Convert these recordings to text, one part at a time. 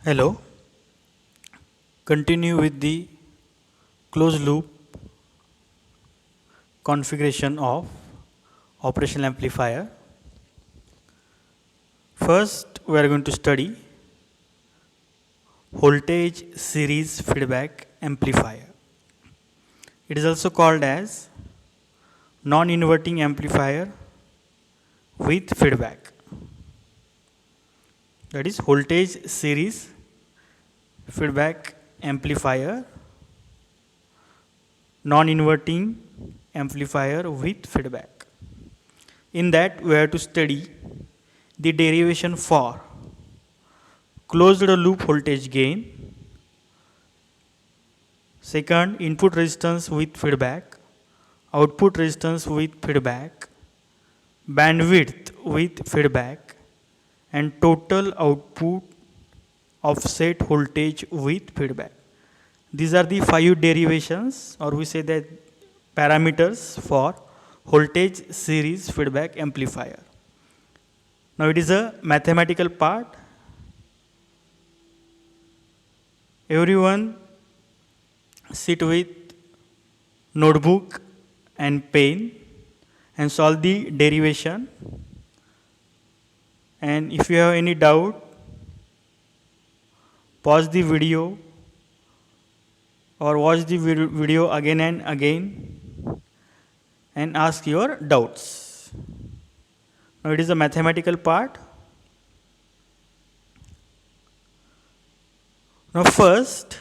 Hello, continue with the closed loop configuration of operational amplifier. First, we are going to study voltage series feedback amplifier. It is also called as non-inverting amplifier with feedback. That is voltage series feedback amplifier, non-inverting amplifier with feedback. In that, we have to study the derivation for closed loop voltage gain, second input resistance with feedback, output resistance with feedback, bandwidth with feedback, and total output offset voltage with feedback. These are the 5 derivations, or we say that parameters for voltage series feedback amplifier. Now it is a mathematical part. Everyone sit with notebook and pen and solve the derivation. And if you have any doubt, pause the video or watch the video again and again and ask your doubts. Now it is a mathematical part. Now first,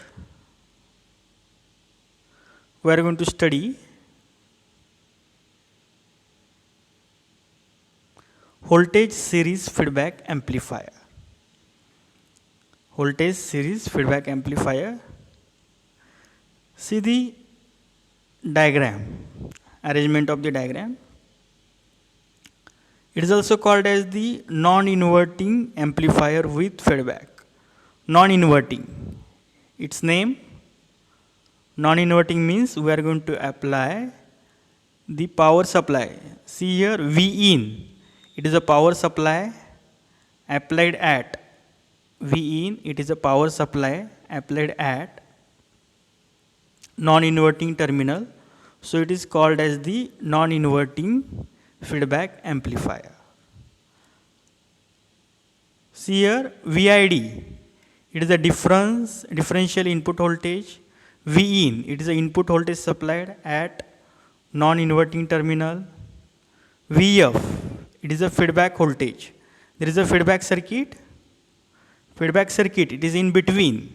we are going to study voltage series feedback amplifier. Voltage series feedback amplifier. See the diagram, arrangement of the diagram. It is also called as the non-inverting amplifier with feedback. Non-inverting, its name. Non-inverting means we are going to apply the power supply. See here, V in, it is a power supply applied at V in, it is a power supply applied at non-inverting terminal. So it is called as the non-inverting feedback amplifier. See here, VID, it is a differential input voltage. V in, it is the input voltage supplied at non-inverting terminal. VF, it is a feedback voltage. There is a feedback circuit. Feedback circuit, it is in between.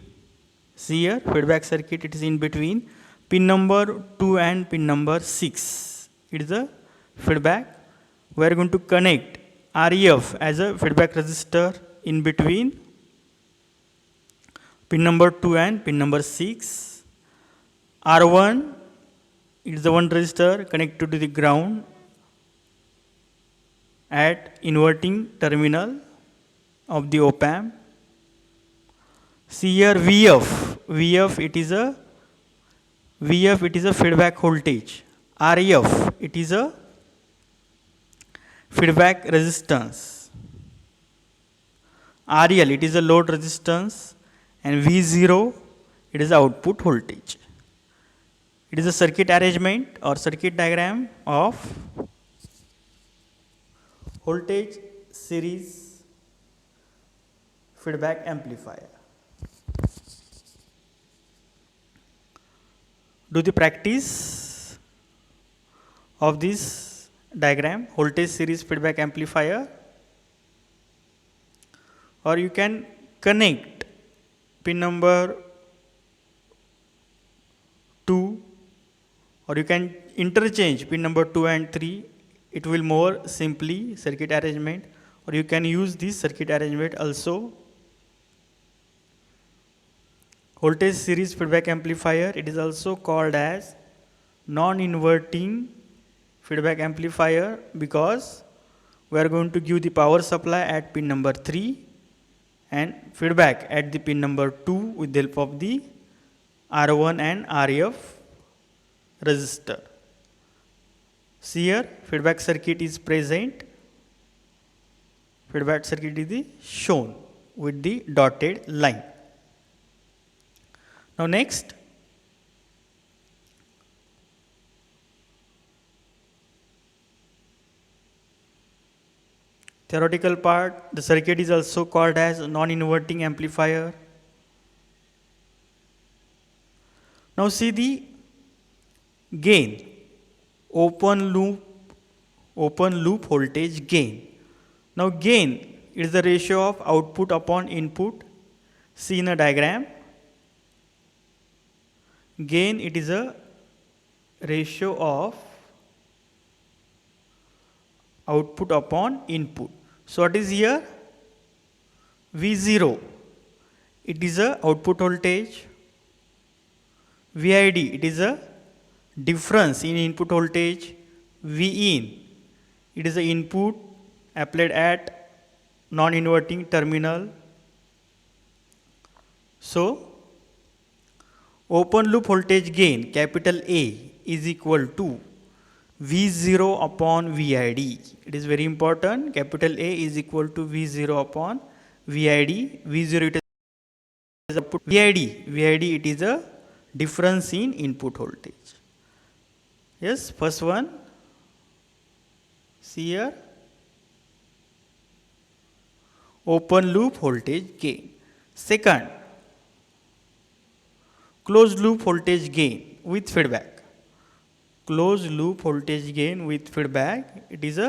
See here, feedback circuit, it is in between pin number 2 and pin number 6. It is a feedback. We are going to connect REF as a feedback resistor in between pin number 2 and pin number 6. R1, it is the one resistor connected to the ground at inverting terminal of the op amp. See here, VF, it is a feedback voltage. REF, it is a feedback resistance. RL, it is a load resistance, and V0, it is output voltage. It is a circuit arrangement or circuit diagram of voltage series feedback amplifier. Do the practice of this diagram, voltage series feedback amplifier, or you can connect pin number 2, or you can interchange pin number 2 and 3. It will more simply circuit arrangement, or you can use this circuit arrangement also. Voltage series feedback amplifier, it is also called as non-inverting feedback amplifier because we are going to give the power supply at pin number 3 and feedback at the pin number 2 with the help of the R1 and RF resistor. See here, feedback circuit is present. Feedback circuit is shown with the dotted line. Now next, theoretical part, the circuit is also called as non-inverting amplifier. Now see the gain, open loop voltage gain. Now gain is the ratio of output upon input. See in a diagram, gain, it is a ratio of output upon input. So what is here? V0, it is a output voltage. VID, it is a difference in input voltage. Vin, it is the input applied at non-inverting terminal. So open loop voltage gain, capital A, is equal to V0 upon VID. It is very important. Capital A is equal to V0 upon VID. V0 it is output. VID it is a difference in input voltage. Yes, first one. See here. Open loop voltage gain. Second, closed loop voltage gain with feedback. Closed loop voltage gain with feedback, it is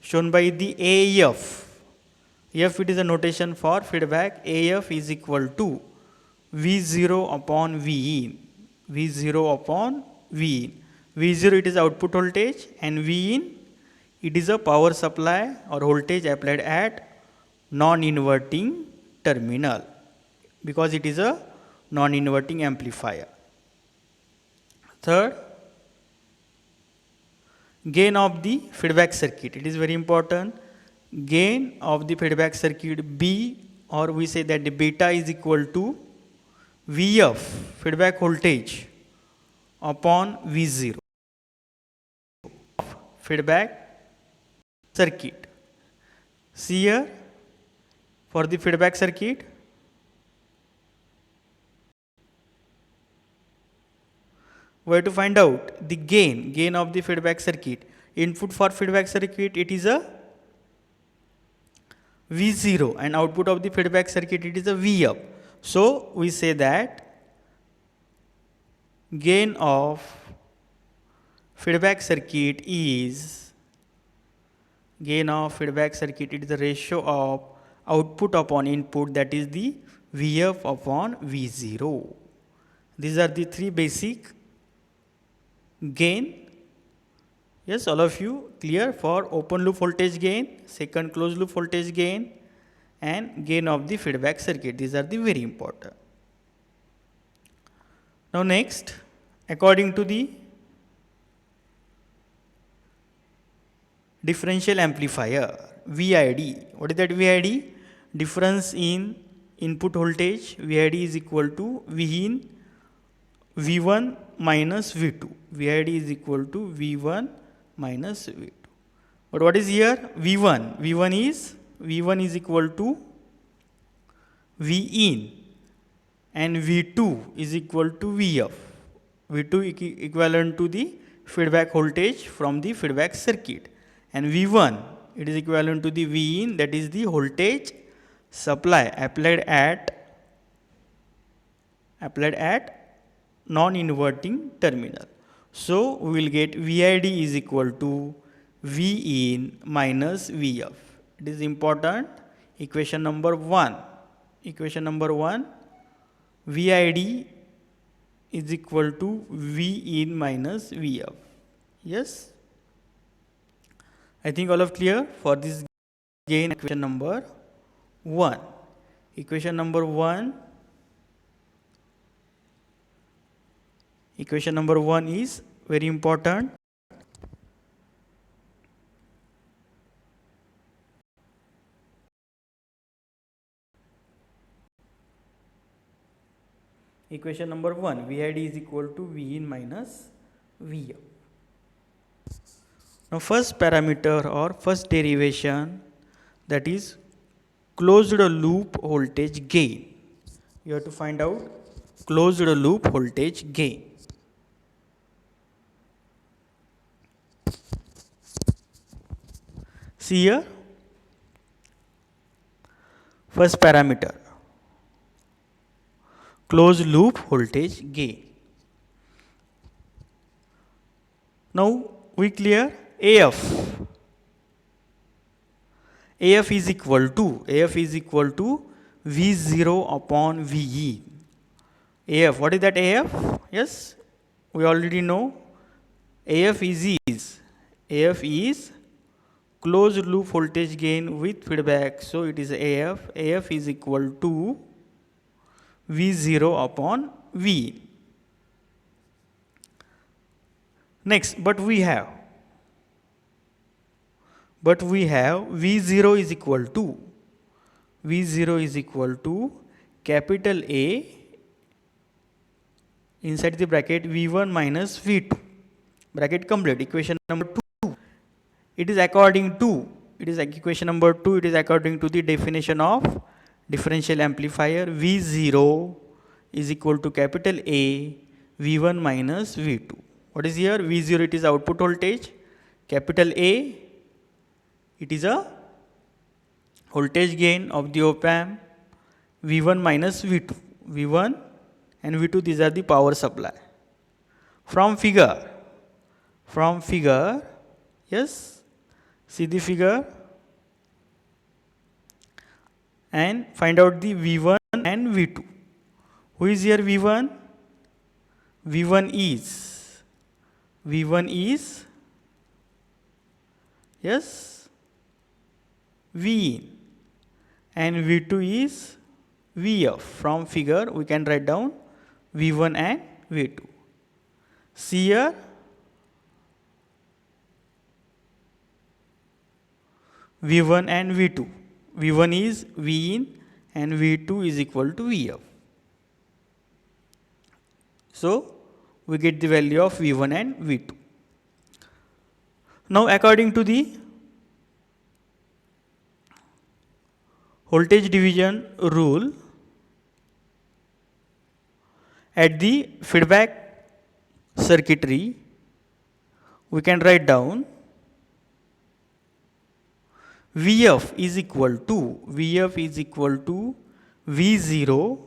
shown by the AF. F, it is a notation for feedback. AF is equal to V0 upon Vin. V0 upon Vin. V0 it is output voltage and Vin it is a power supply or voltage applied at non-inverting terminal because it is a non-inverting amplifier. Third, gain of the feedback circuit. It is very important. Gain of the feedback circuit B, or we say that the beta is equal to Vf, feedback voltage, upon V0. Feedback circuit. See here, for the feedback circuit, we have to find out the gain of the feedback circuit. Input for feedback circuit, it is a V0 and output of the feedback circuit, it is a Vf. So we say that gain of feedback circuit is the ratio of output upon input, that is the Vf upon V0. These are the three basic gain. Yes, all of you clear for open loop voltage gain, second closed loop voltage gain, and gain of the feedback circuit. These are the very important. Now next, according to the differential amplifier, VID. What is that VID? Difference in input voltage. VID is equal to Vin V1 minus V2. VID is equal to V1 minus V2. But what is here? V1. V1 is equal to Vin and V2 is equal to Vf. V2 equivalent to the feedback voltage from the feedback circuit, and V1 it is equivalent to the Vin, that is the voltage supply applied at non-inverting terminal. So we will get VID is equal to Vin minus Vf. It is important. Equation number 1. VID is equal to Vin minus Vf. Yes. I think all of clear for this gain. Equation number 1. Equation number 1 is very important. Equation number 1, VID is equal to Vin minus Vf. Now first parameter or first derivation, that is closed loop voltage gain. You have to find out closed loop voltage gain. See here, first parameter, closed loop voltage gain. Now we clear AF. AF is equal to V0 upon VE. AF, what is that AF? Yes, we already know. AF is closed loop voltage gain with feedback. So it is AF. AF is equal to V0 upon V. Next, but we have V0 is equal to capital A inside the bracket V1 minus V2. Bracket complete. Equation number 2. It is according to, equation number 2, it is according to the definition of differential amplifier. V0 is equal to capital A V1 minus V2. What is here? V0, it is output voltage. Capital A, it is a voltage gain of the op amp. V1 minus V2. V1 and V2, these are the power supply. From figure, yes, see the figure and find out the V1 and V2. Who is here V1? V1 is, yes, V in, and V2 is Vf. From figure we can write down V1 and V2. See here, V1 and V2. V1 is V in and V2 is equal to Vf. So we get the value of V1 and V2. Now according to the voltage division rule, at the feedback circuitry we can write down Vf is equal to V0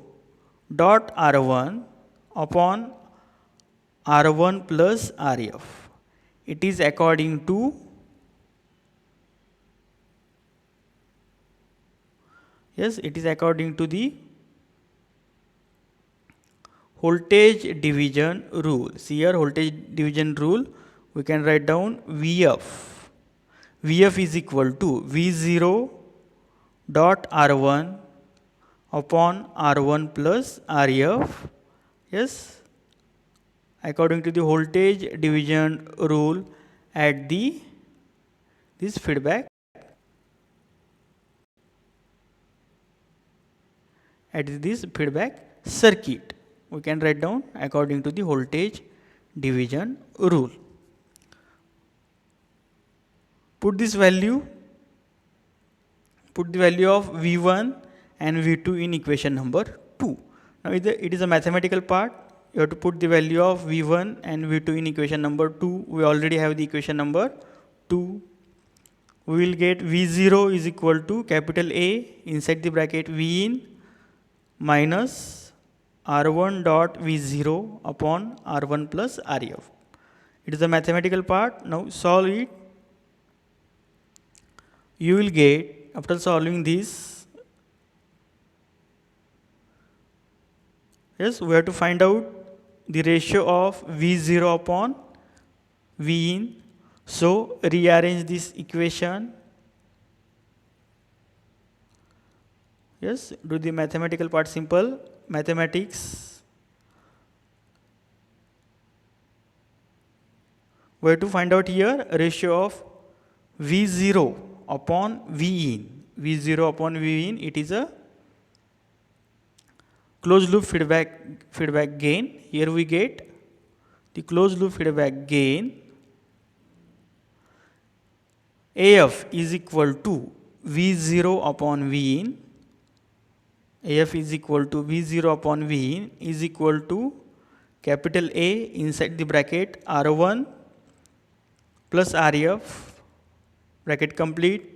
dot R1 upon R1 plus Rf. It is according to, yes, it is according to the voltage division rule. See here, voltage division rule, we can write down Vf. Vf is equal to V0 dot R1 upon R1 plus Rf. Yes, according to the voltage division rule at this feedback circuit, we can write down according to the voltage division rule. Put the value of V1 and V2 in equation number 2. Now it is a mathematical part. You have to put the value of V1 and V2 in equation number 2. We already have the equation number 2. We will get V0 is equal to capital A inside the bracket V in minus R1 dot V0 upon R1 plus Rf. It is a mathematical part. Now solve it. You will get, after solving this, yes, we have to find out the ratio of V0 upon V in. So rearrange this equation. Yes, do the mathematical part simple. Mathematics. We have to find out here ratio of V0 upon V in. V0 upon V in, it is a closed loop feedback gain. Here we get the closed loop feedback gain. AF is equal to V0 upon V in AF is equal to V0 upon V in is equal to capital A inside the bracket R1 plus RF, bracket complete,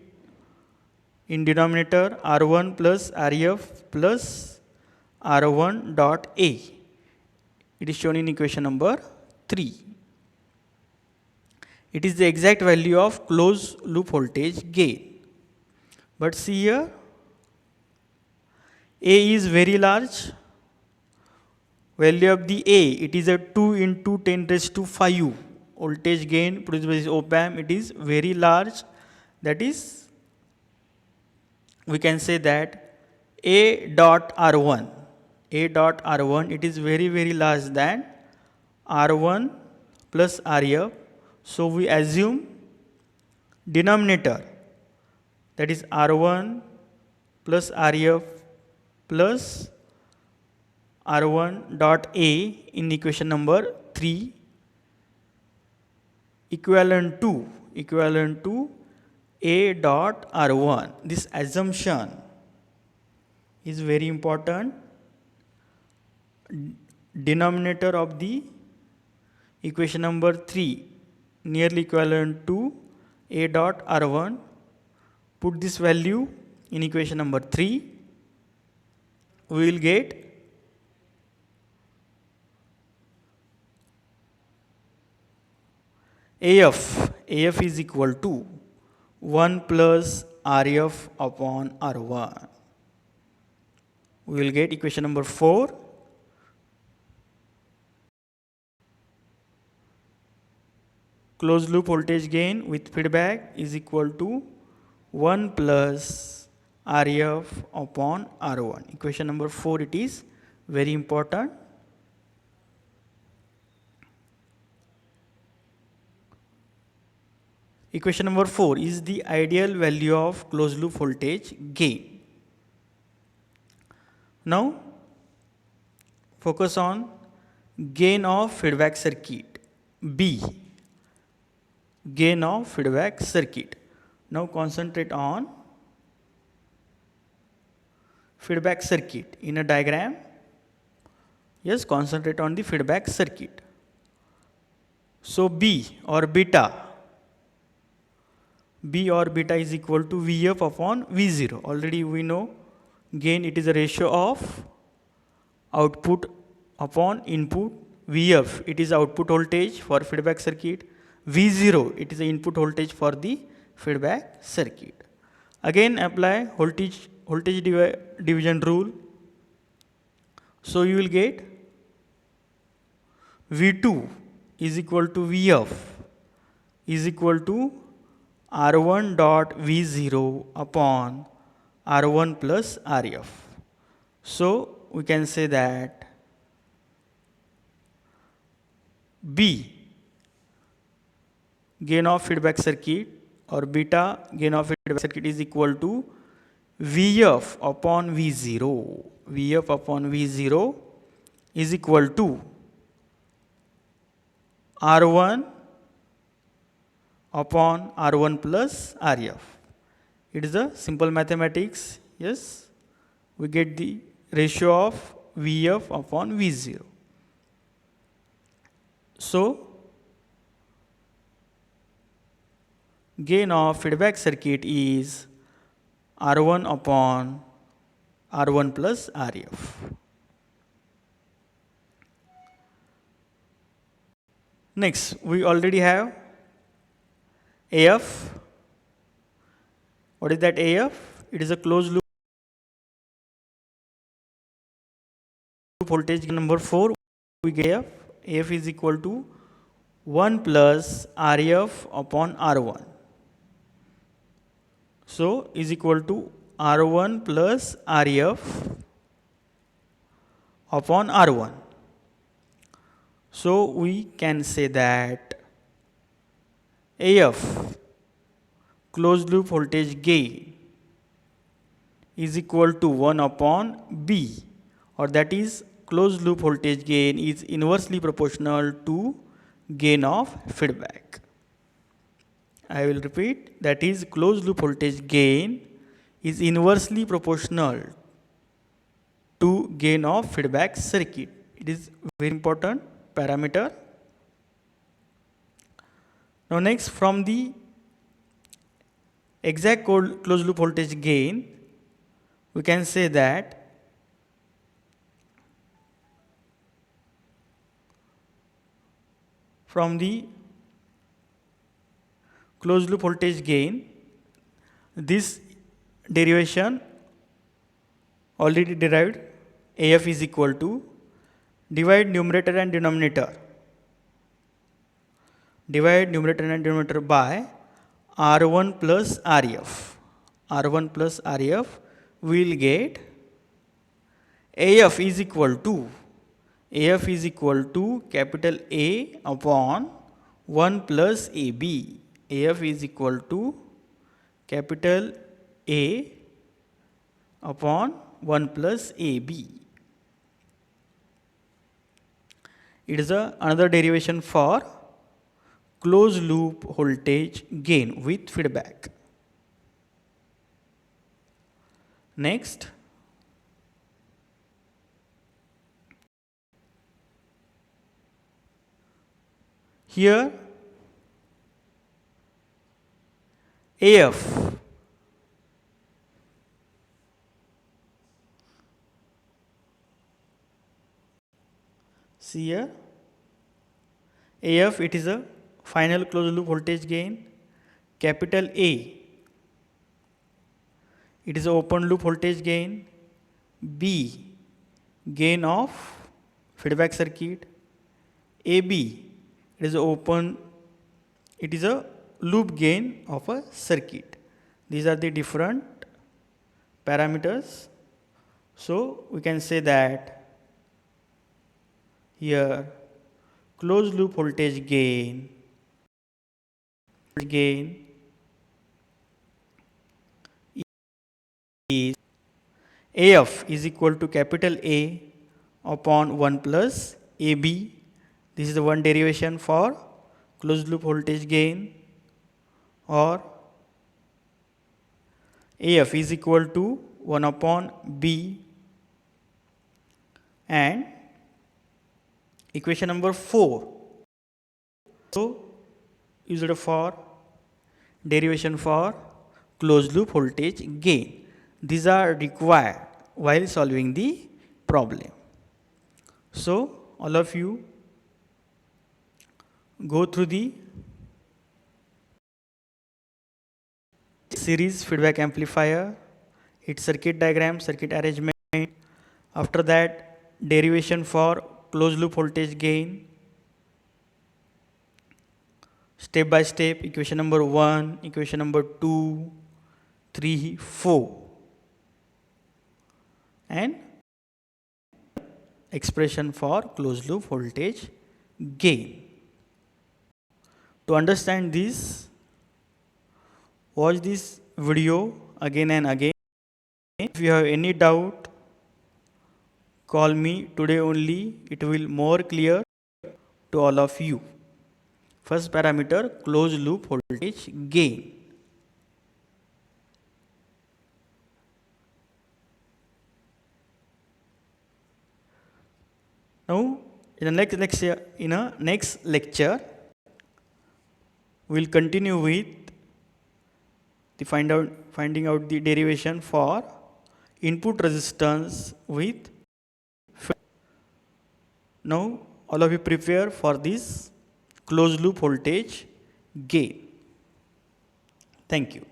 in denominator R1 plus RF plus R1 dot A. It is shown in equation number 3. It is the exact value of closed loop voltage gain. But see here, A is very large. Value of the A, it is a 2 into 10 raised to 5 voltage gain produced by this op-amp. It is very large. That is, we can say that A dot R1, it is very large than R1 plus RF. So we assume denominator, that is R1 plus RF plus R1 dot A in equation number 3 equivalent to A dot R1. This assumption is very important. Denominator of the equation number 3 nearly equivalent to A dot R1. Put this value in equation number 3. We will get AF is equal to 1 plus RF upon R1. We will get equation number 4. Closed loop voltage gain with feedback is equal to 1 plus RF upon R1. Equation number 4, it is very important. Equation number 4 is the ideal value of closed loop voltage gain. Now, focus on gain of feedback circuit, B. Gain of feedback circuit. Now concentrate on feedback circuit in a diagram. Yes, concentrate on the feedback circuit. So B or beta is equal to Vf upon V0. Already we know gain, it is a ratio of output upon input. Vf, it is output voltage for feedback circuit. V0, it is the input voltage for the feedback circuit. Again apply voltage division rule. So you will get V2 is equal to Vf is equal to R1 dot V0 upon R1 plus RF. So we can say that B, gain of feedback circuit, or beta gain of feedback circuit, is equal to Vf upon V0. Vf upon V0 is equal to R1 upon R1 plus RF. It is a simple mathematics. Yes, we get the ratio of Vf upon V0. So gain of feedback circuit is R1 upon R1 plus RF. Next, we already have AF. What is that AF? It is a closed loop voltage. Number 4, we get AF. AF is equal to 1 plus RF upon R1. So is equal to R1 plus RF upon R1. So we can say that AF, closed loop voltage gain, is equal to 1 upon B, or that is closed loop voltage gain is inversely proportional to gain of feedback. I will repeat, that is closed loop voltage gain is inversely proportional gain of feedback circuit. It is very important parameter. Now next, from the exact closed loop voltage gain, we can say that from the closed loop voltage gain, this derivation already derived, AF is equal to, divide numerator and denominator. Divide numerator and denominator by R1 plus RF. R1 plus RF will get AF is equal to capital A upon 1 plus AB. AF is equal to capital A upon 1 plus AB. It is another derivation for closed loop voltage gain with feedback. Next, here AF see here AF, it is a final closed loop voltage gain. Capital A, it is a open loop voltage gain. B, gain of feedback circuit. AB, it is a loop gain of a circuit. These are the different parameters. So we can say that here closed loop voltage gain is AF is equal to capital A upon 1 plus AB. This is the one derivation for closed loop voltage gain. Or AF is equal to 1 upon B, and equation number 4 so used for derivation for closed loop voltage gain. These are required while solving the problem. So all of you go through the series feedback amplifier, its circuit diagram, circuit arrangement. After that, derivation for closed loop voltage gain, step by step, equation number 1, equation number 2, 3, 4, and expression for closed loop voltage gain. To understand this, watch this video again and again. If you have any doubt, call me today only. It will more clear to all of you. First parameter, closed loop voltage gain. Now, in the next lecture, we will continue with the finding out the derivation for input resistance with. Now, all of you prepare for this closed loop voltage gain. Thank you.